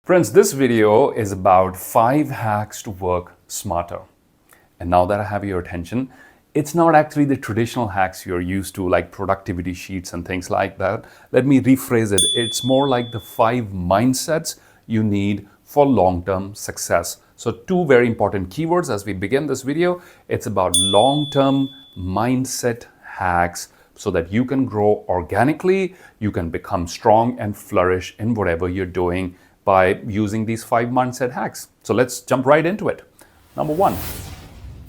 Friends, this video is about 5 hacks to work smarter. And now that I have your attention, it's not actually the traditional hacks you're used to, like productivity sheets and things like that. Let me rephrase it. It's more like the 5 mindsets you need for long-term success. So 2 very important keywords as we begin this video. It's about long-term mindset hacks so that you can grow organically, you can become strong and flourish in whatever you're doing by using these 5 mindset hacks. So let's jump right into it. Number 1,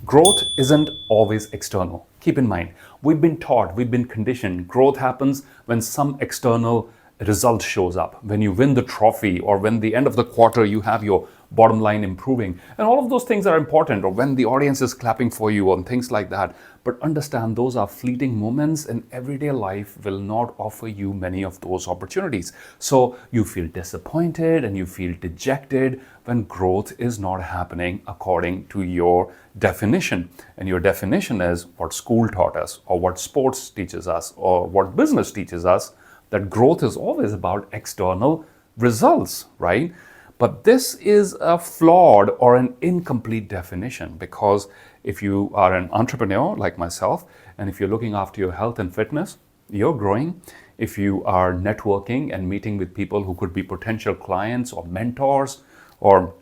growth isn't always external. Keep in mind, we've been taught, we've been conditioned, growth happens when some external result shows up, when you win the trophy, or when the end of the quarter you have your bottom line improving. And all of those things are important, or when the audience is clapping for you and things like that. But understand those are fleeting moments, and everyday life will not offer you many of those opportunities. So you feel disappointed and you feel dejected when growth is not happening according to your definition. And your definition is what school taught us, or what sports teaches us, or what business teaches us, that growth is always about external results, right? But this is a flawed or an incomplete definition, because if you are an entrepreneur like myself, and if you're looking after your health and fitness, you're growing. If you are networking and meeting with people who could be potential clients or mentors, or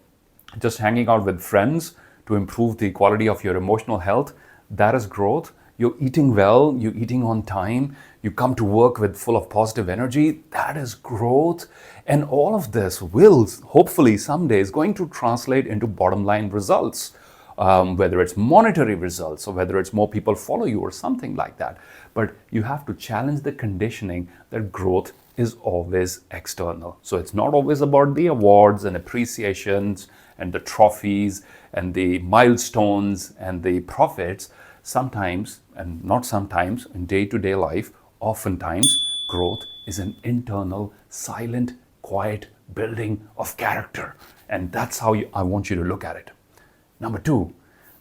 just hanging out with friends to improve the quality of your emotional health, that is growth. You're eating well, you're eating on time, you come to work with full of positive energy, that is growth. And all of this will hopefully someday is going to translate into bottom line results, whether it's monetary results or whether it's more people follow you or something like that. But you have to challenge the conditioning that growth is always external. So it's not always about the awards and appreciations and the trophies and the milestones and the profits. Sometimes, and not sometimes, in day-to-day life, oftentimes, growth is an internal, silent, quiet building of character. And that's how I want you to look at it. Number 2,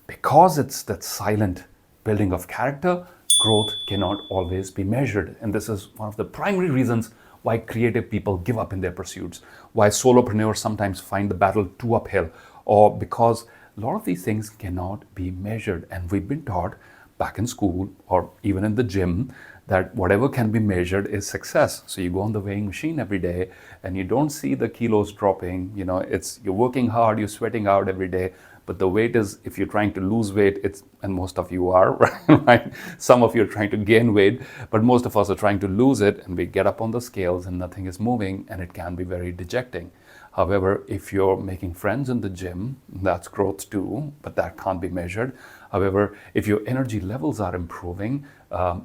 because it's that silent building of character, growth cannot always be measured. And this is one of the primary reasons why creative people give up in their pursuits, why solopreneurs sometimes find the battle too uphill, or because a lot of these things cannot be measured. And we've been taught back in school or even in the gym that whatever can be measured is success. So you go on the weighing machine every day and you don't see the kilos dropping. You're working hard, you're sweating out every day, but the weight is, if you're trying to lose weight, and most of you are, right? Some of you are trying to gain weight, but most of us are trying to lose it, and we get up on the scales and nothing is moving, and it can be very dejecting. However, if you're making friends in the gym, that's growth too, but that can't be measured. However, if your energy levels are improving,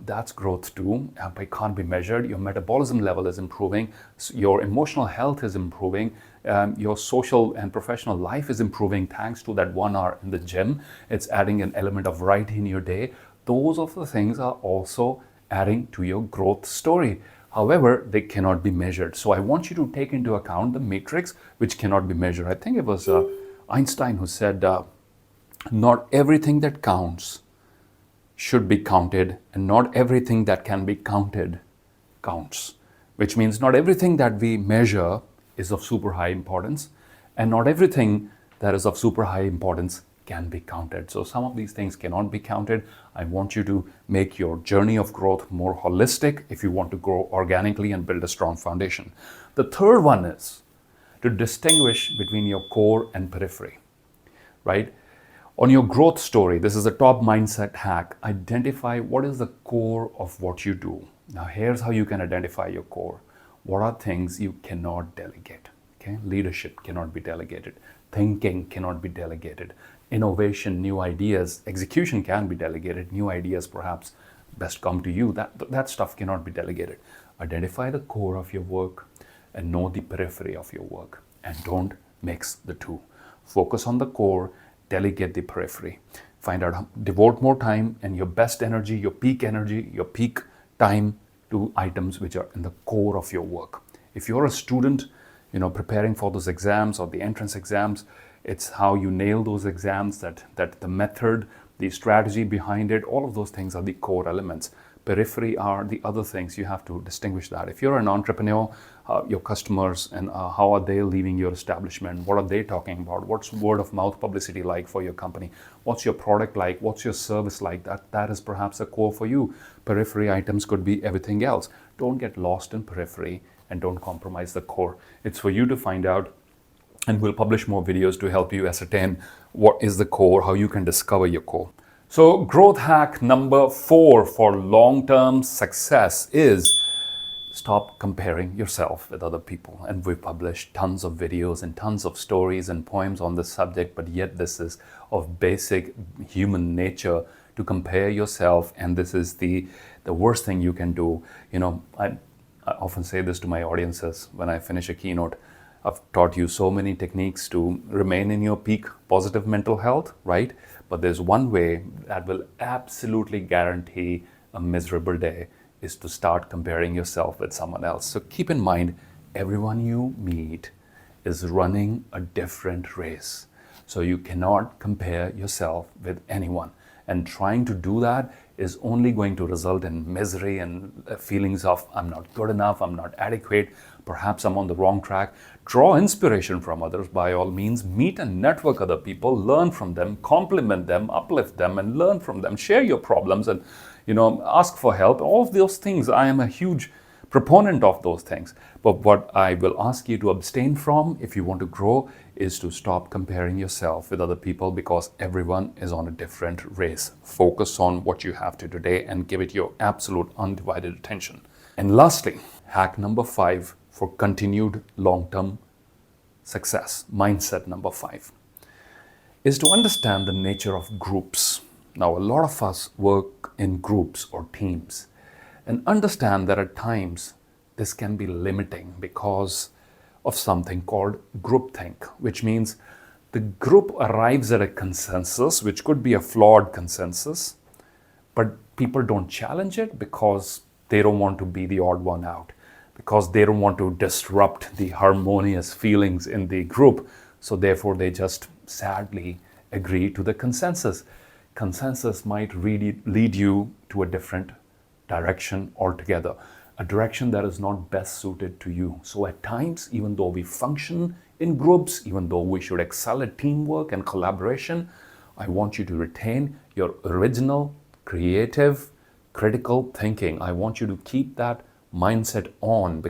that's growth too, but it can't be measured. Your metabolism level is improving, your emotional health is improving, your social and professional life is improving thanks to that 1 hour in the gym. It's adding an element of variety in your day. Those of the things are also adding to your growth story. However, they cannot be measured. So I want you to take into account the matrix which cannot be measured. I think it was Einstein who said, not everything that counts should be counted, and not everything that can be counted counts. Which means not everything that we measure is of super high importance, and not everything that is of super high importance can be counted. So some of these things cannot be counted. I want you to make your journey of growth more holistic if you want to grow organically and build a strong foundation. The third one is to distinguish between your core and periphery, right? On your growth story, this is a top mindset hack. Identify what is the core of what you do. Now, here's how you can identify your core. What are things you cannot delegate? Okay? Leadership cannot be delegated. Thinking cannot be delegated. Innovation, new ideas, execution can be delegated. New ideas perhaps best come to you. That stuff cannot be delegated. Identify the core of your work and know the periphery of your work. And don't mix the two. Focus on the core, delegate the periphery. Find out how, devote more time and your best energy, your peak time to items which are in the core of your work. If you're a student, preparing for those exams or the entrance exams, it's how you nail those exams, that the method, the strategy behind it, all of those things are the core elements. Periphery are the other things. You have to distinguish that. If you're an entrepreneur, your customers and how are they leaving your establishment? What are they talking about? What's word of mouth publicity like for your company? What's your product like? What's your service like? That is perhaps a core for you. Periphery items could be everything else. Don't get lost in periphery and don't compromise the core. It's for you to find out, and we'll publish more videos to help you ascertain what is the core, how you can discover your core. So growth hack number 4 for long-term success is stop comparing yourself with other people. And we've published tons of videos and tons of stories and poems on this subject, but yet this is of basic human nature to compare yourself, and this is the worst thing you can do. I often say this to my audiences when I finish a keynote. I've taught you so many techniques to remain in your peak positive mental health, right? But there's one way that will absolutely guarantee a miserable day, is to start comparing yourself with someone else. So keep in mind, everyone you meet is running a different race. So you cannot compare yourself with anyone. And trying to do that is only going to result in misery and feelings of I'm not good enough, I'm not adequate, perhaps I'm on the wrong track. Draw inspiration from others by all means. Meet and network other people, learn from them, compliment them, uplift them, and learn from them. Share your problems and ask for help. All of those things, I am a huge proponent of those things. But what I will ask you to abstain from if you want to grow is to stop comparing yourself with other people, because everyone is on a different race. Focus on what you have to today and give it your absolute undivided attention. And lastly, hack number 5 for continued long-term success, mindset number 5, is to understand the nature of groups. Now, a lot of us work in groups or teams, and understand that at times this can be limiting because of something called groupthink, which means the group arrives at a consensus, which could be a flawed consensus, but people don't challenge it because they don't want to be the odd one out, because they don't want to disrupt the harmonious feelings in the group. So therefore, they just sadly agree to the consensus. Consensus might really lead you to a different direction altogether, a direction that is not best suited to you. So at times, even though we function in groups, even though we should excel at teamwork and collaboration, I want you to retain your original, creative, critical thinking. I want you to keep that mindset on,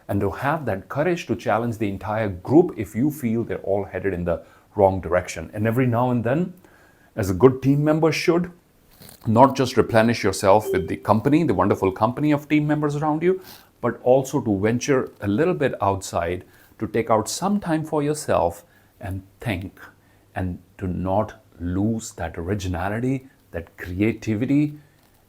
and to have that courage to challenge the entire group if you feel they're all headed in the wrong direction. And every now and then, as a good team member should, not just replenish yourself with the company, the wonderful company of team members around you, but also to venture a little bit outside, to take out some time for yourself and think, and to not lose that originality, that creativity,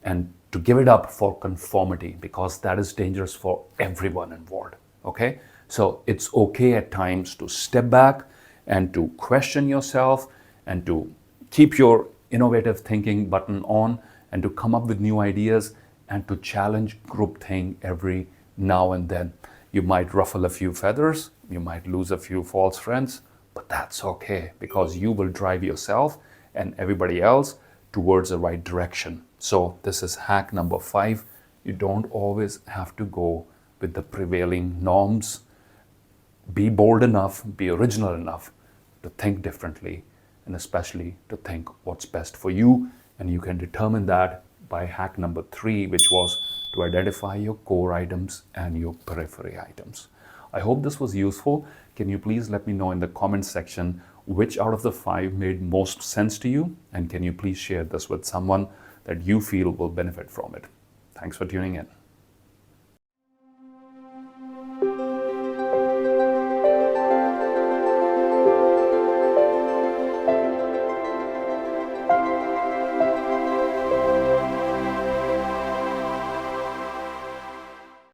and to give it up for conformity, because that is dangerous for everyone involved. Okay? So it's okay at times to step back and to question yourself and to keep your innovative thinking button on and to come up with new ideas and to challenge groupthink every now and then. You might ruffle a few feathers, you might lose a few false friends, but that's okay, because you will drive yourself and everybody else towards the right direction. So this is hack number 5. You don't always have to go with the prevailing norms. Be bold enough, be original enough to think differently, and especially to think what's best for you. And you can determine that by hack number 3, which was to identify your core items and your periphery items. I hope this was useful. Can you please let me know in the comments section which out of the 5 made most sense to you? And can you please share this with someone that you feel will benefit from it? Thanks for tuning in.